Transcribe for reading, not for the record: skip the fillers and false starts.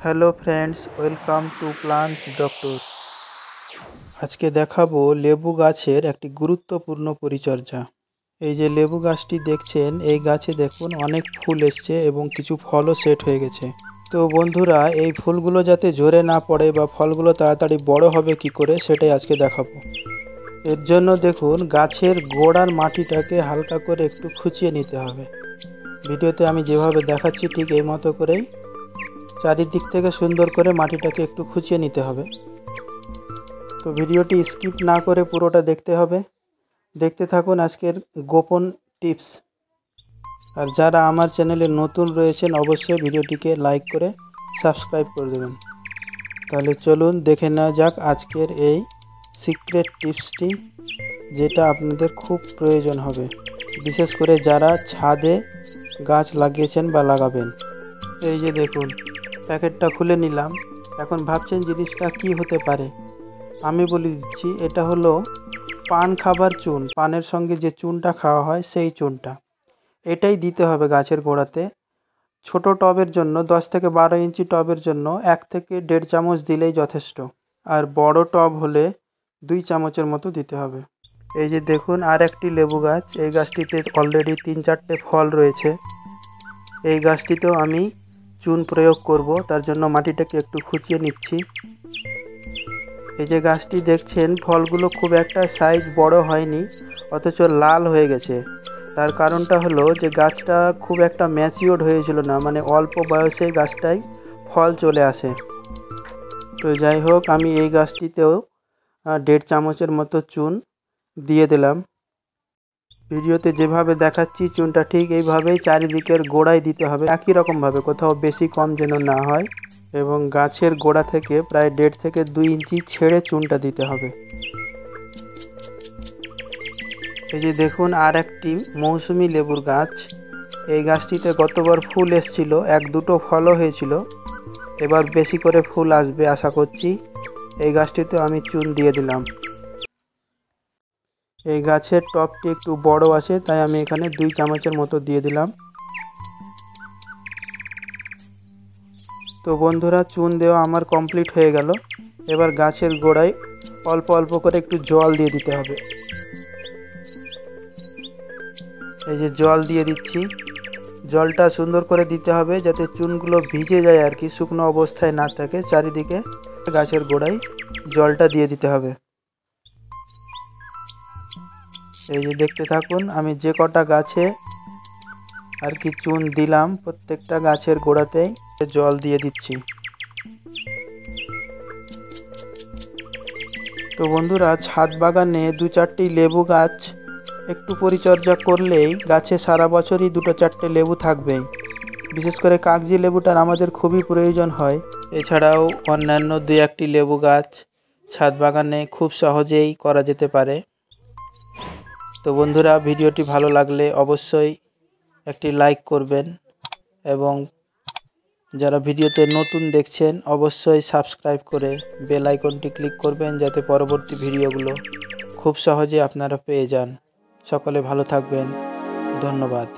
Hello friends, welcome to plants doctor. আজকে দেখাবো লেবু গাছের একটি গুরুত্বপূর্ণ পরিচর্যা। এই যে লেবু গাছটি দেখছেন, এই গাছে দেখুন অনেক ফুল এসছে এবং কিছু ফলও সেট হয়ে গেছে। তো বন্ধুরা, এই ফুলগুলো যাতে ঝরে না পড়ে বা ফলগুলো তাড়াতাড়ি বড় হবে কি করে, সেটাই আজকে দেখাবো। এর জন্য দেখুন, গাছের গোড়ার মাটিটাকে হালকা করে একটু খুঁচিয়ে নিতে হবে। ভিডিওতে আমি যেভাবে দেখাচ্ছি ঠিক এই মতো করেই চারিদিক থেকে সুন্দর করে মাটিটাকে একটু খুঁচিয়ে নিতে হবে। তো ভিডিওটি স্কিপ না করে পুরোটা দেখতে হবে। দেখতে থাকুন আজকের গোপন টিপস। আর যারা আমার চ্যানেলে নতুন রয়েছেন, অবশ্যই ভিডিওটিকে লাইক করে সাবস্ক্রাইব করে দেবেন। তাহলে চলুন দেখে নেওয়া যাক আজকের এই সিক্রেট টিপসটি, যেটা আপনাদের খুব প্রয়োজন হবে, বিশেষ করে যারা ছাদে গাছ লাগিয়েছেন বা লাগাবেন। এই যে দেখুন, প্যাকেটটা খুলে নিলাম। এখন ভাবছেন জিনিসটা কি হতে পারে, আমি বলে দিচ্ছি। এটা হলো পান খাবার চুন, পানের সঙ্গে যে চুনটা খাওয়া হয় সেই চুনটা। এটাই দিতে হবে গাছের গোড়াতে। ছোট টবের জন্য 10 থেকে 12 ইঞ্চি টবের জন্য 1 থেকে 1.5 চামচ দিলেই যথেষ্ট। আর বড় টব হলে 2 চামচের মতো দিতে হবে। এই যে দেখুন, আর একটি লেবু গাছ। এই গাছটিতে অলরেডি 3-4টে ফল রয়েছে। এই গাছটিতেও আমি চুন প্রয়োগ করব, তার জন্য মাটিটাকে একটু খুঁচিয়ে নিচ্ছি। এই যে গাছটি দেখছেন, ফলগুলো খুব একটা সাইজ বড় হয়নি, অথচ লাল হয়ে গেছে। তার কারণটা হলো যে গাছটা খুব একটা ম্যাচিওর্ড হয়েছিল না, মানে অল্প বয়সে গাছটায় ফল চলে আসে। তো যাই হোক, আমি এই গাছটিতেও 1.5 চামচের মতো চুন দিয়ে দিলাম। ভিডিওতে যেভাবে দেখাচ্ছি চুনটা ঠিক এইভাবেই চারিদিকের গোড়ায় দিতে হবে, একই রকমভাবে, কোথাও বেশি কম যেন না হয়। এবং গাছের গোড়া থেকে প্রায় 1.5 থেকে 2 ইঞ্চি ছেড়ে চুনটা দিতে হবে। এই যে দেখুন, আর একটি মৌসুমি লেবুর গাছ। এই গাছটিতে গতবার ফুল এসেছিল, 1-2টো ফলও হয়েছিল। এবার বেশি করে ফুল আসবে আশা করছি। এই গাছটিতে আমি চুন দিয়ে দিলাম। এই গাছের টবটি একটু বড় আছে, তাই আমি এখানে 2 চামচের মতো দিয়ে দিলাম। তো বন্ধুরা, চুন দেওয়া আমার কমপ্লিট হয়ে গেল। এবার গাছের গোড়ায় অল্প অল্প করে একটু জল দিয়ে দিতে হবে। এই যে জল দিয়ে দিচ্ছি। জলটা সুন্দর করে দিতে হবে যাতে চুনগুলো ভিজে যায় আর কি, শুকনো অবস্থায় না থাকে। চারিদিকে গাছের গোড়ায় জলটা দিয়ে দিতে হবে। এই যে দেখতে থাকুন, আমি যে কটা গাছে আর কি চুন দিলাম, প্রত্যেকটা গাছের গোড়াতেই জল দিয়ে দিচ্ছি। তো বন্ধুরা, ছাদ বাগানে 2-4টি লেবু গাছ একটু পরিচর্যা করলেই গাছে সারা বছরই 2-4টে লেবু থাকবেই। বিশেষ করে কাগজি লেবুটার আমাদের খুবই প্রয়োজন হয়। এছাড়াও অন্যান্য 2-1টি লেবু গাছ ছাদ বাগানে খুব সহজেই করা যেতে পারে। তো বন্ধুরা, ভিডিওটি ভালো লাগলে অবশ্যই একটি লাইক করবেন এবং যারা ভিডিওতে নতুন দেখছেন অবশ্যই সাবস্ক্রাইব করে বেল আইকনটি ক্লিক করবেন, যাতে পরবর্তী ভিডিওগুলো খুব সহজে আপনারা পেয়ে যান। সকলে ভালো থাকবেন। ধন্যবাদ।